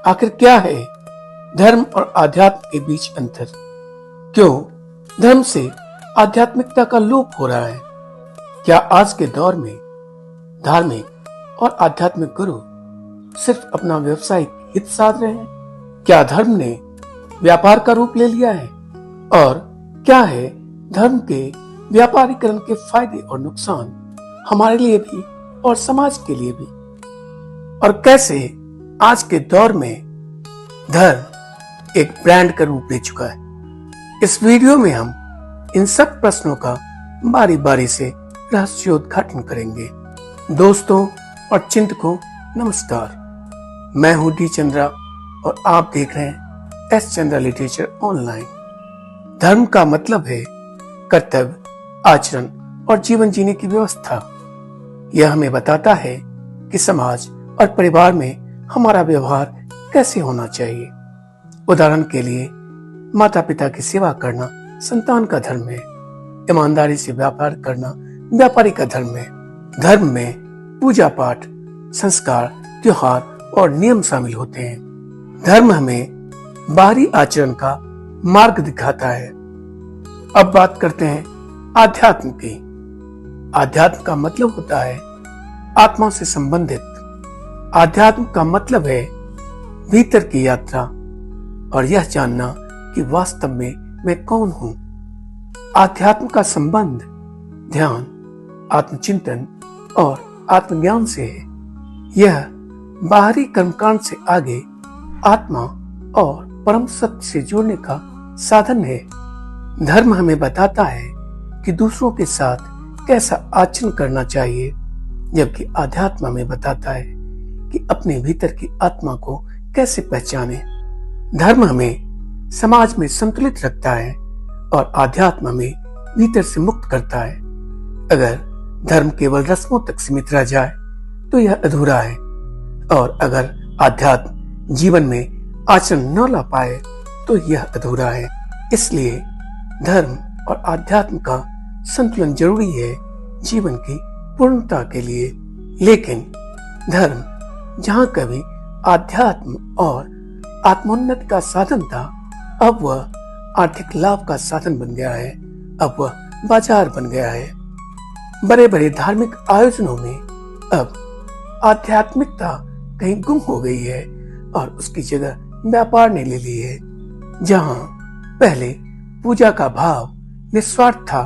आखिर क्या है धर्म और आध्यात्म के बीच अंतर? क्यों धर्म से आध्यात्मिकता का लोप हो रहा है? क्या आज के दौर में धार्मिक और आध्यात्मिक गुरु सिर्फ अपना व्यवसायिक हित साध रहे हैं? क्या धर्म ने व्यापार का रूप ले लिया है? और क्या है धर्म के व्यापारीकरण के फायदे और नुकसान हमारे लिए भी और समाज के लिए भी? और कैसे आज के दौर में धर्म एक ब्रांड का रूप ले चुका है? इस वीडियो में हम इन सब प्रश्नों का बारी बारी से रहस्योद्घाटन करेंगे। दोस्तों और चिंतकों, नमस्कार। मैं हूं डी चंद्रा और आप देख रहे हैं एस चंद्रा लिटरेचर ऑनलाइन। धर्म का मतलब है कर्तव्य, आचरण और जीवन जीने की व्यवस्था। यह हमें बताता है कि समाज और परिवार में हमारा व्यवहार कैसे होना चाहिए। उदाहरण के लिए, माता पिता की सेवा करना संतान का धर्म है। ईमानदारी से व्यापार करना व्यापारी का धर्म है। धर्म में पूजा पाठ, संस्कार, त्योहार और नियम शामिल होते हैं। धर्म हमें बाहरी आचरण का मार्ग दिखाता है। अब बात करते हैं आध्यात्म की। आध्यात्म का मतलब होता है आत्मा से संबंधित। आध्यात्म का मतलब है भीतर की यात्रा और यह जानना कि वास्तव में मैं कौन हूं। आध्यात्म का संबंध ध्यान, आत्मचिंतन और आत्मज्ञान से है। यह बाहरी कर्मकांड से आगे आत्मा और परम सत्य से जुड़ने का साधन है। धर्म हमें बताता है कि दूसरों के साथ कैसा आचरण करना चाहिए, जबकि आध्यात्म हमें बताता है कि अपने भीतर की आत्मा को कैसे पहचाने। धर्म हमें समाज में संतुलित रखता है और आध्यात्म हमें भीतर से मुक्त करता है। अगर धर्म केवल रस्मों तक सीमित रह जाए तो यह अधूरा है, और अगर आध्यात्म जीवन में आचरण न ला पाए तो यह अधूरा है। इसलिए धर्म और आध्यात्म का संतुलन जरूरी है जीवन की पूर्णता के लिए। लेकिन धर्म जहां कभी आध्यात्म और आत्मोन्नति का साधन था, अब वह आर्थिक लाभ का साधन बन गया है। अब वह बाजार बन गया है। बड़े बड़े धार्मिक आयोजनों में अब आध्यात्मिकता कहीं गुम हो गई है और उसकी जगह व्यापार ने ले ली है। जहां पहले पूजा का भाव निस्वार्थ था,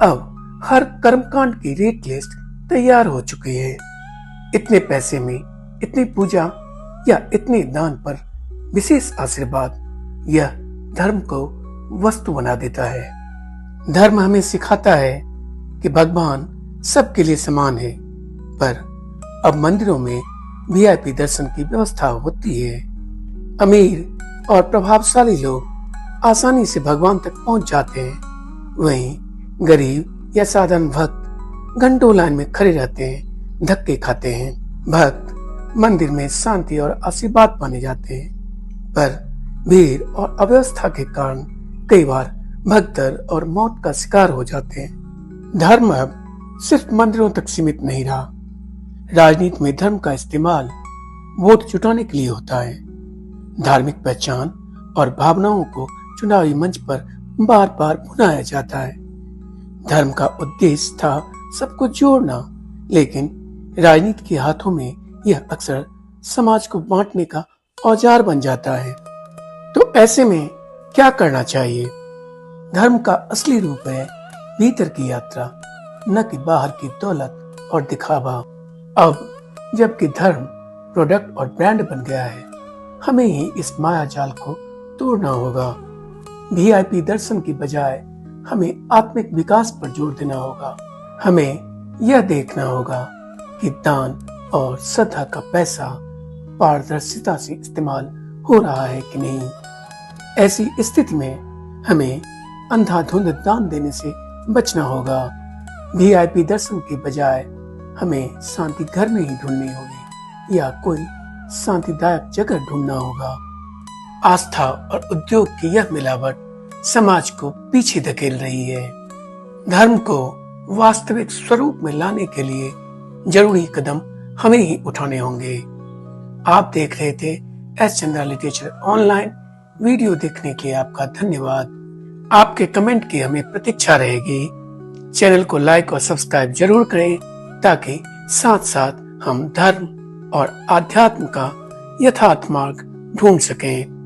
अब हर कर्मकांड की रेट लिस्ट तैयार हो चुकी है। इतने पैसे में इतनी पूजा या इतने दान पर विशेष आशीर्वाद, यह धर्म को वस्तु बना देता है। धर्म हमें सिखाता है कि भगवान सबके लिए समान है, पर अब मंदिरों में वीआईपी दर्शन की व्यवस्था होती है। अमीर और प्रभावशाली लोग आसानी से भगवान तक पहुंच जाते हैं, वहीं गरीब या साधारण भक्त घंटों लाइन में खड़े रहते हैं, धक्के खाते हैं। भक्त मंदिर में शांति और आशीर्वाद पाने जाते हैं, पर भीड़ और अव्यवस्था के कारण कई बार भगदड़ और मौत का शिकार हो जाते हैं। धर्म अब सिर्फ मंदिरों तक सीमित नहीं रहा। राजनीति में धर्म का इस्तेमाल वोट जुटाने के लिए होता है। धार्मिक पहचान और भावनाओं को चुनावी मंच पर बार बार भुनाया जाता है। धर्म का उद्देश्य था सबको जोड़ना, लेकिन राजनीति के हाथों में यह अक्सर समाज को बांटने का औजार बन जाता है। तो ऐसे में क्या करना चाहिए? धर्म का असली रूप है भीतर की यात्रा, न कि बाहर की दौलत और दिखावा। अब जबकि धर्म प्रोडक्ट और ब्रांड बन गया है, हमें ही इस माया जाल को तोड़ना होगा। वीआईपी दर्शन की बजाय हमें आत्मिक विकास पर जोर देना होगा। हमें यह देखना होगा कि दान और श्रद्धा का पैसा पारदर्शिता से इस्तेमाल हो रहा है कि नहीं। ऐसी स्थिति में हमें अंधाधुंध दान देने से बचना होगा। वीआईपी दर्शन के बजाय हमें शांति घर में ही ढूंढनी होगी या कोई शांतिदायक जगह ढूंढना होगा। आस्था और उद्योग की यह मिलावट समाज को पीछे धकेल रही है। धर्म को वास्तविक स्वरूप में लाने के लिए जरूरी कदम हमें ही उठाने होंगे। आप देख रहे थे S Chandra literature online video देखने के लिए आपका धन्यवाद। आपके कमेंट की हमें प्रतीक्षा रहेगी। चैनल को लाइक और सब्सक्राइब जरूर करें ताकि साथ साथ हम धर्म और आध्यात्म का यथार्थ मार्ग ढूंढ सकें।